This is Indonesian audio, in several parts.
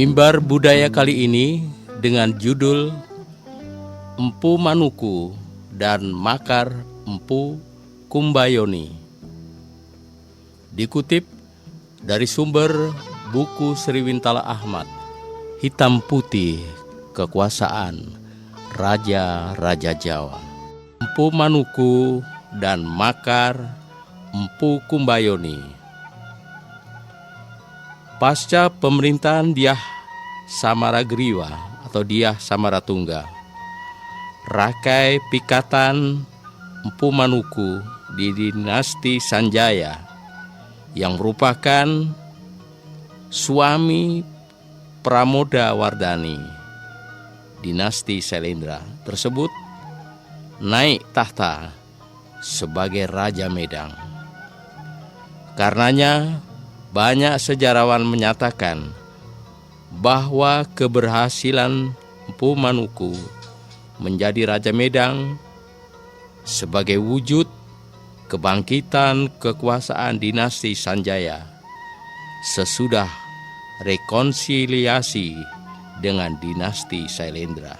Mimbar budaya kali ini dengan judul Empu Manuku dan Makar Empu Kumbayoni. Dikutip dari sumber buku Sriwintala Ahmad, Hitam Putih Kekuasaan Raja-Raja Jawa. Empu Manuku dan Makar Empu Kumbayoni. Pasca pemerintahan Dyah Samaragriwa atau Dyah Samaratungga, Rakai Pikatan Empu Manuku di dinasti Sanjaya yang merupakan suami Pramoda Wardani dinasti Sailendra tersebut naik tahta sebagai Raja Medang. Karenanya banyak sejarawan menyatakan bahwa keberhasilan Empu Manuku menjadi Raja Medang sebagai wujud kebangkitan kekuasaan dinasti Sanjaya sesudah rekonsiliasi dengan dinasti Sailendra.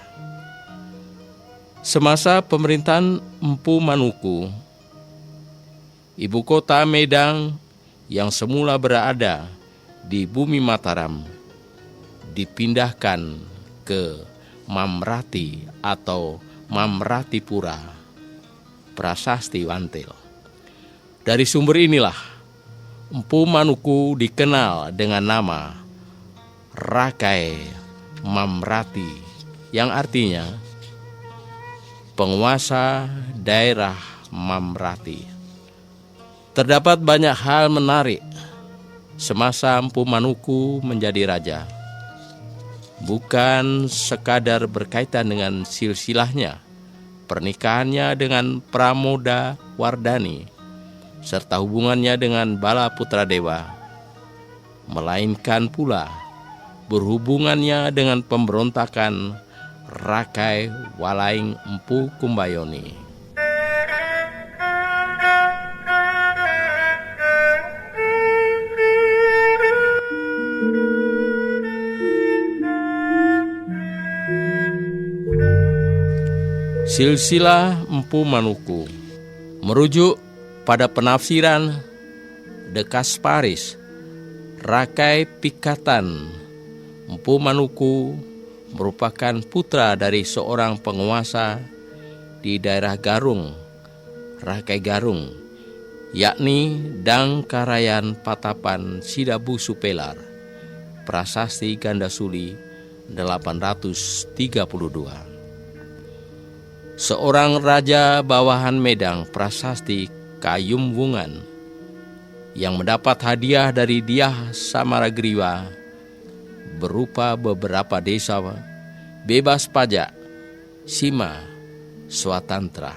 Semasa pemerintahan Empu Manuku, ibu kota Medang yang semula berada di bumi Mataram dipindahkan ke Mamrati atau Mamratipura, Prasasti Wantil. Dari sumber inilah Empu Manuku dikenal dengan nama Rakai Mamrati, yang artinya penguasa daerah Mamrati. Terdapat banyak hal menarik semasa Empu Manuku menjadi raja. Bukan sekadar berkaitan dengan silsilahnya, pernikahannya dengan Pramoda Wardani, serta hubungannya dengan Bala Putra Dewa, melainkan pula berhubungannya dengan pemberontakan Rakai Walaing Empu Kumbayoni. Silsilah Empu Manuku merujuk pada penafsiran De Kasparis. Rakai Pikatan Empu Manuku merupakan putra dari seorang penguasa di daerah Garung, Rakai Garung, yakni Dangkarayan Patapan Sidabu Supelar, Prasasti Gandasuli 832. Seorang raja bawahan Medang, Prasasti Kayum Wungan, yang mendapat hadiah dari Dyah Samaragriwa berupa beberapa desa bebas pajak, Sima Swatantra,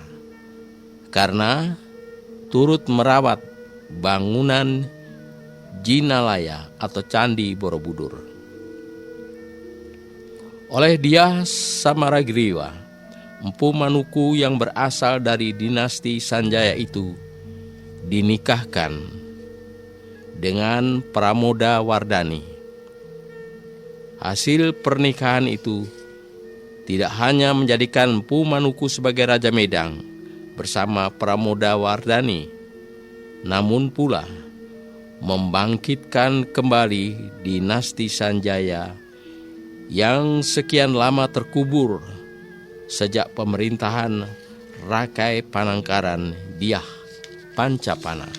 karena turut merawat bangunan Jinalaya atau Candi Borobudur. Oleh Dyah Samaragriwa, Empu Manuku yang berasal dari dinasti Sanjaya itu dinikahkan dengan Pramoda Wardani. Hasil pernikahan itu tidak hanya menjadikan Empu Manuku sebagai Raja Medang bersama Pramoda Wardani, namun pula membangkitkan kembali dinasti Sanjaya yang sekian lama terkubur sejak pemerintahan Rakai Panangkaran Dyah Pancapana.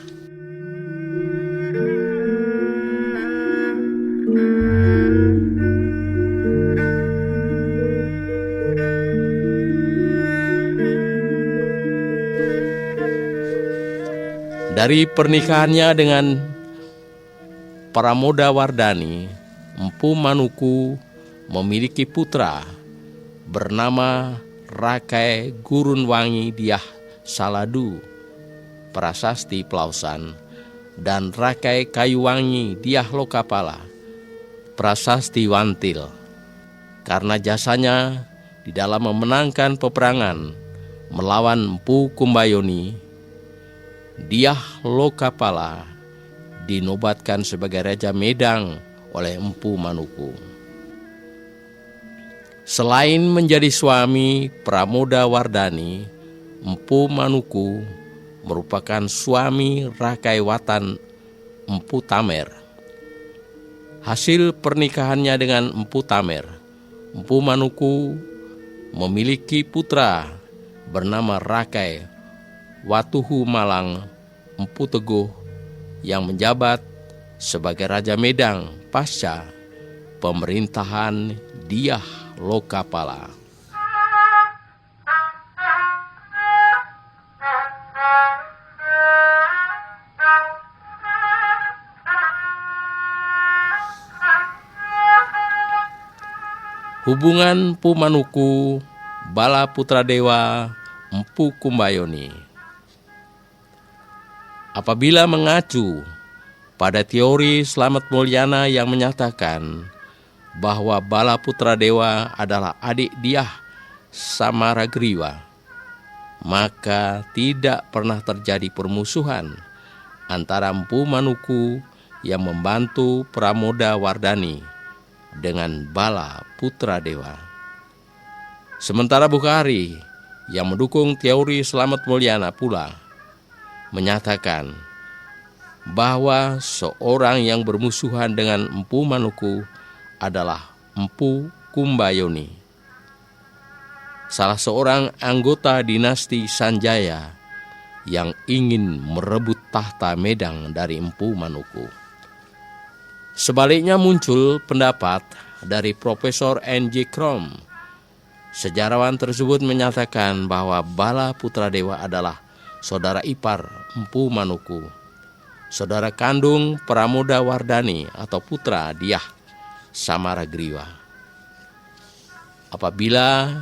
Dari pernikahannya dengan Pramoda Wardani, Empu Manuku memiliki putra bernama Rakai Gurunwangi Dyah Saladu, Prasasti Plausan, dan Rakai Kayuwangi Dyah Lokapala, Prasasti Wantil. Karena jasanya di dalam memenangkan peperangan melawan Empu Kumbayoni, Dyah Lokapala dinobatkan sebagai Raja Medang oleh Empu Manuku. Selain menjadi suami Pramoda Wardani, Empu Manuku merupakan suami Rakaewatan Empu Tamer. Hasil pernikahannya dengan Empu Tamer, Empu Manuku memiliki putra bernama Rakai Watuhu Malang Empu Teguh yang menjabat sebagai Raja Medang pasca pemerintahan Dyah Lokapala. Hubungan Empu Manuku, Bala Putradewa, Empu Kumbayoni. Apabila mengacu pada teori Slamet Mulyana yang menyatakan bahwa Bala Putradewa adalah adik Dyah Samaragriwa, maka tidak pernah terjadi permusuhan antara Empu Manuku yang membantu Pramoda Wardani dengan Bala Putradewa. Sementara Bukhari yang mendukung teori Slamet Mulyana pula menyatakan bahwa seorang yang bermusuhan dengan Empu Manuku adalah Empu Kumbayoni, salah seorang anggota dinasti Sanjaya yang ingin merebut tahta Medang dari Empu Manuku. Sebaliknya muncul pendapat dari Profesor N.J. Krom. Sejarawan tersebut menyatakan bahwa Bala Putradewa adalah saudara ipar Empu Manuku, saudara kandung Pramoda Wardani atau putra Dyah Samaragriwa. Apabila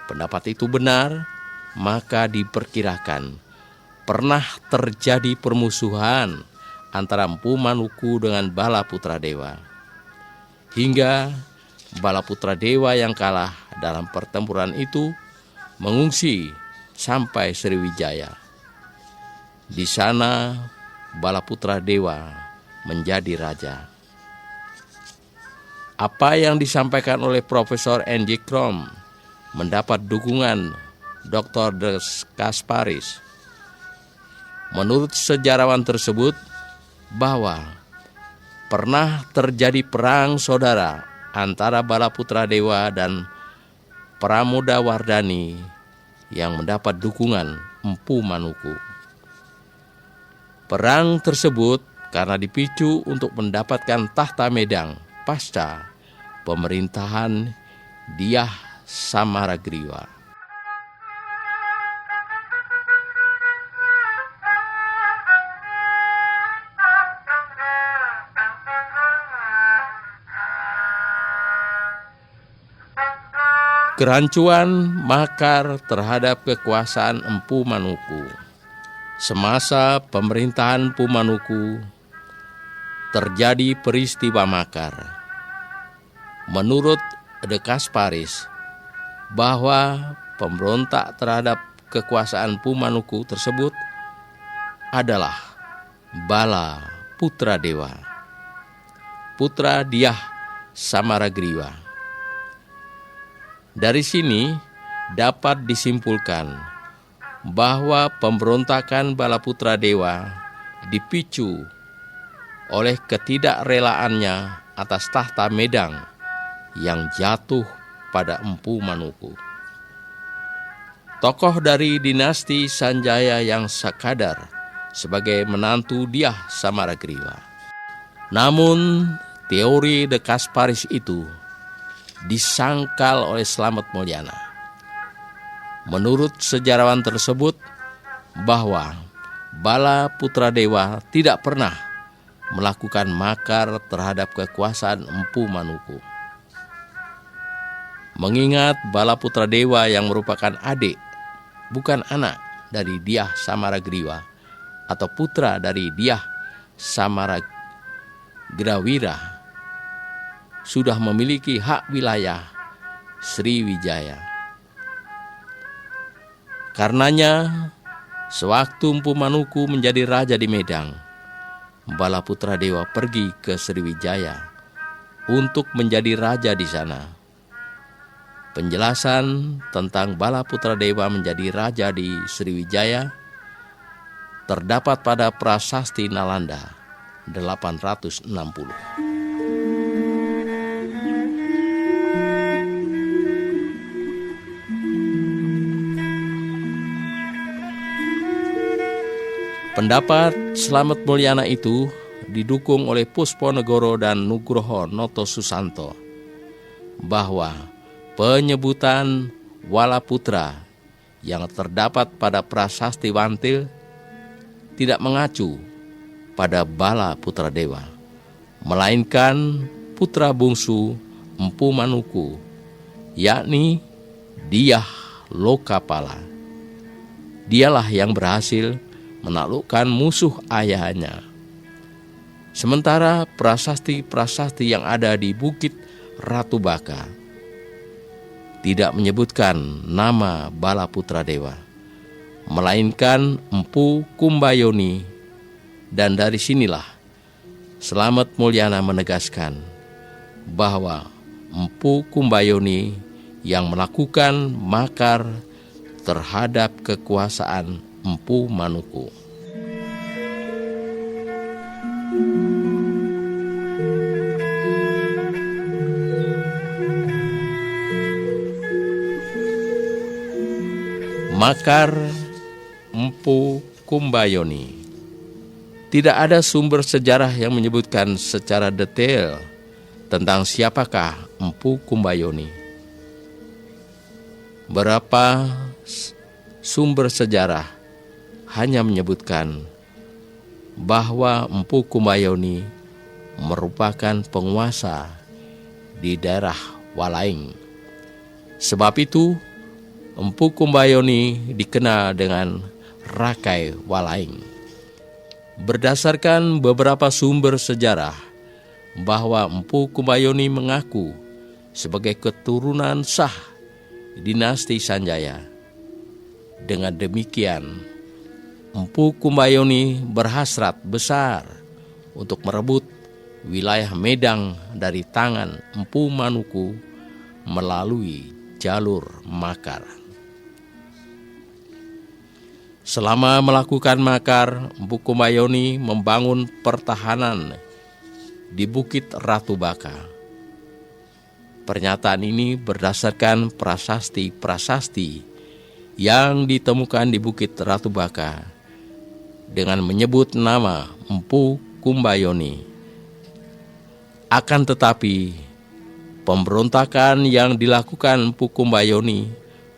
pendapat itu benar, maka diperkirakan pernah terjadi permusuhan antara Empu Manuku dengan Bala Putradewa, hingga Bala Putradewa yang kalah dalam pertempuran itu mengungsi sampai Sriwijaya. Di sana Bala Putradewa menjadi raja. Apa yang disampaikan oleh Profesor N.J. Krom mendapat dukungan Dr. De Kasparis. Menurut sejarawan tersebut, bahwa pernah terjadi perang saudara antara Bala Putradewa dan Pramoda Wardani yang mendapat dukungan Empu Manuku. Perang tersebut karena dipicu untuk mendapatkan tahta Medang pasca pemerintahan Dyah Samaragriwa. Kerancuan makar terhadap kekuasaan Empu Manuku. Semasa pemerintahan Empu Manuku terjadi peristiwa makar. Menurut De Kasparis, bahwa pemberontak terhadap kekuasaan Empu Manuku tersebut adalah Bala Putradewa, putra Dyah Samaragriwa. Dari sini dapat disimpulkan bahwa pemberontakan Bala Putradewa dipicu oleh ketidakrelaannya atas tahta Medang yang jatuh pada Empu Manuku. Tokoh dari dinasti Sanjaya yang sekadar sebagai menantu Dyah Samaragriwa. Namun teori De Kasparis itu disangkal oleh Slamet Mulyana. Menurut sejarawan tersebut bahwa Bala Putradewa tidak pernah melakukan makar terhadap kekuasaan Empu Manuku. Mengingat Bala Putradewa yang merupakan adik, bukan anak dari Dyah Samaragriwa atau putra dari Dyah Samaragrawira, sudah memiliki hak wilayah Sriwijaya. Karenanya, sewaktu Empu Manuku menjadi raja di Medang, Bala Putradewa pergi ke Sriwijaya untuk menjadi raja di sana. Penjelasan tentang Bala Putradewa menjadi raja di Sriwijaya terdapat pada Prasasti Nalanda 860. Pendapat Slamet Mulyana itu didukung oleh Pusponegoro dan Nugroho Noto Susanto bahwa penyebutan Walaputra yang terdapat pada Prasasti Wantil tidak mengacu pada Bala Putradewa, melainkan putra bungsu Empu Manuku, yakni Dyah Lokapala. Dialah yang berhasil menaklukkan musuh ayahnya. Sementara prasasti-prasasti yang ada di Bukit Ratu Baka tidak menyebutkan nama Bala Putradewa, melainkan Empu Kumbayoni, dan dari sinilah Slamet Mulyana menegaskan bahwa Empu Kumbayoni yang melakukan makar terhadap kekuasaan Empu Manuku. Makar Empu Kumbayoni. Tidak ada sumber sejarah yang menyebutkan secara detail tentang siapakah Empu Kumbayoni. Berapa sumber sejarah hanya menyebutkan bahwa Empu Kumbayoni merupakan penguasa di daerah Walaing. Sebab itu, Empu Kumbayoni dikenal dengan Rakai Walaing. Berdasarkan beberapa sumber sejarah bahwa Empu Kumbayoni mengaku sebagai keturunan sah dinasti Sanjaya. Dengan demikian, Empu Kumbayoni berhasrat besar untuk merebut wilayah Medang dari tangan Empu Manuku melalui jalur makar. Selama melakukan makar, Empu Kumbayoni membangun pertahanan di Bukit Ratu Baka. Pernyataan ini berdasarkan prasasti-prasasti yang ditemukan di Bukit Ratu Baka dengan menyebut nama Empu Kumbayoni. Akan tetapi, pemberontakan yang dilakukan Empu Kumbayoni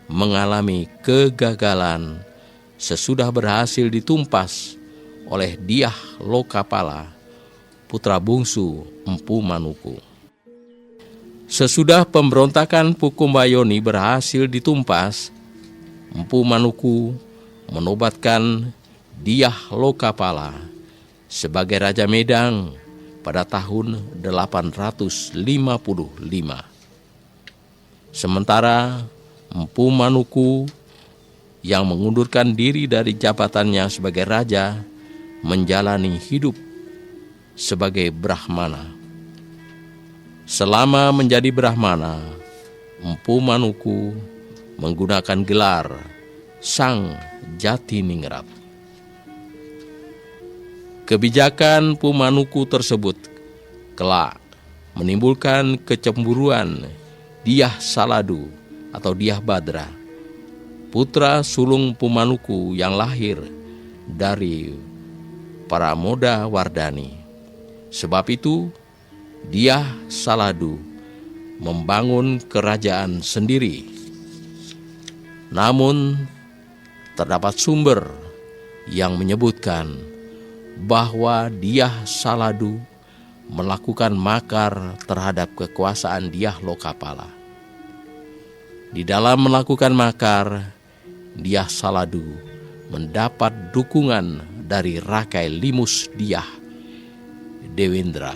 mengalami kegagalan sesudah berhasil ditumpas oleh Dyah Lokapala, putra bungsu Empu Manuku. Sesudah pemberontakan Empu Kumbayoni berhasil ditumpas, Empu Manuku menobatkan Dyah Lokapala sebagai Raja Medang pada tahun 855. Sementara Empu Manuku yang mengundurkan diri dari jabatannya sebagai raja menjalani hidup sebagai Brahmana. Selama menjadi Brahmana, Empu Manuku menggunakan gelar Sang Jatiningrat. Kebijakan Empu Manuku tersebut kelak menimbulkan kecemburuan Dyah Saladu atau Dyah Badra, putra sulung Empu Manuku yang lahir dari Paramoda Wardani. Sebab itu, Dyah Saladu membangun kerajaan sendiri. Namun, terdapat sumber yang menyebutkan bahwa Dyah Saladu melakukan makar terhadap kekuasaan Dyah Lokapala. Di dalam melakukan makar, Dyah Saladu mendapat dukungan dari Rakai Limus Dyah Dewendra.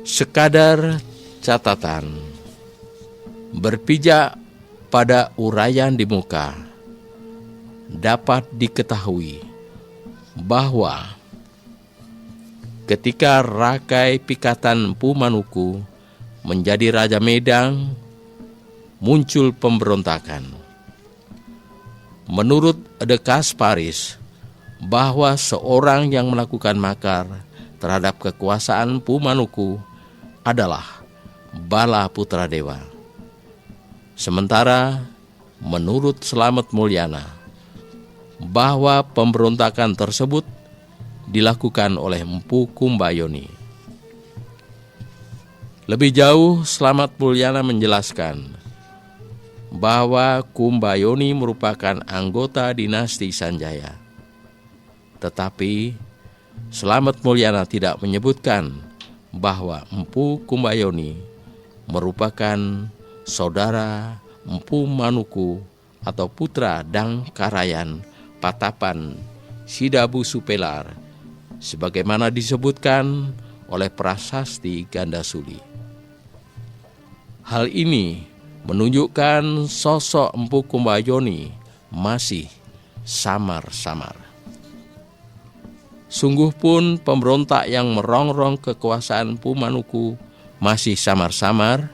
Sekadar catatan, berpijak pada uraian di muka, dapat diketahui bahwa ketika Rakai Pikatan Empu Manuku menjadi Raja Medang, muncul pemberontakan. Menurut De Kasparis, bahwa seorang yang melakukan makar terhadap kekuasaan Empu Manuku adalah Bala Putradewa. Sementara menurut Slamet Mulyana, bahwa pemberontakan tersebut dilakukan oleh Empu Kumbayoni. Lebih jauh, Slamet Mulyana menjelaskan bahwa Kumbayoni merupakan anggota dinasti Sanjaya. Tetapi Slamet Mulyana tidak menyebutkan bahwa Empu Kumbayoni merupakan saudara Empu Manuku atau putra Dang Karayan Patapan Sidabu Supelar, sebagaimana disebutkan oleh prasasti Gandasuli. Hal ini menunjukkan sosok Empu Kumbayoni masih samar-samar. Sungguh pun pemberontak yang merongrong kekuasaan Empu Manuku masih samar-samar,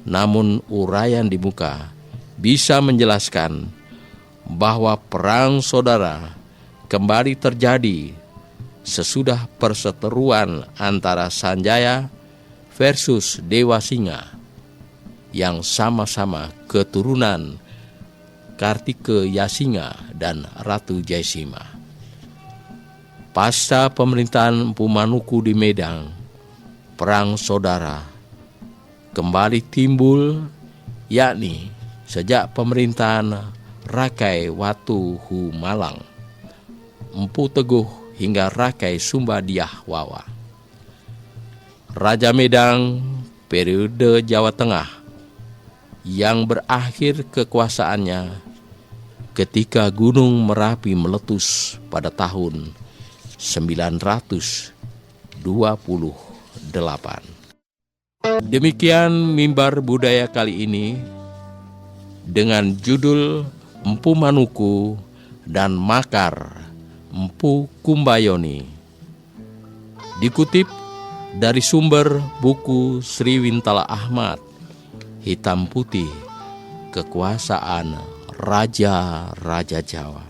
namun uraian di muka bisa menjelaskan bahwa perang saudara kembali terjadi sesudah perseteruan antara Sanjaya versus Dewa Singa yang sama-sama keturunan Kartike Yasinga dan Ratu Jaisima. Pasca pemerintahan Empu Manuku di Medang, perang saudara kembali timbul, yakni sejak pemerintahan Rakai Watu Hu Malang, Empu Teguh hingga Rakai Sumbadiah Wawa. Raja Medang periode Jawa Tengah yang berakhir kekuasaannya ketika Gunung Merapi meletus pada tahun 928. Demikian mimbar budaya kali ini dengan judul Empu Manuku dan Makar Empu Kumbayoni. Dikutip dari sumber buku Sri Wintala Ahmad, Hitam Putih, Kekuasaan Raja-Raja Jawa.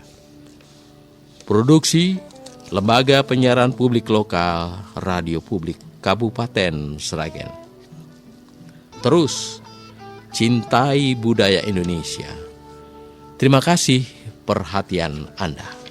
Produksi Lembaga Penyiaran Publik Lokal Radio Publik Kabupaten Sragen. Terus cintai budaya Indonesia. Terima kasih perhatian Anda.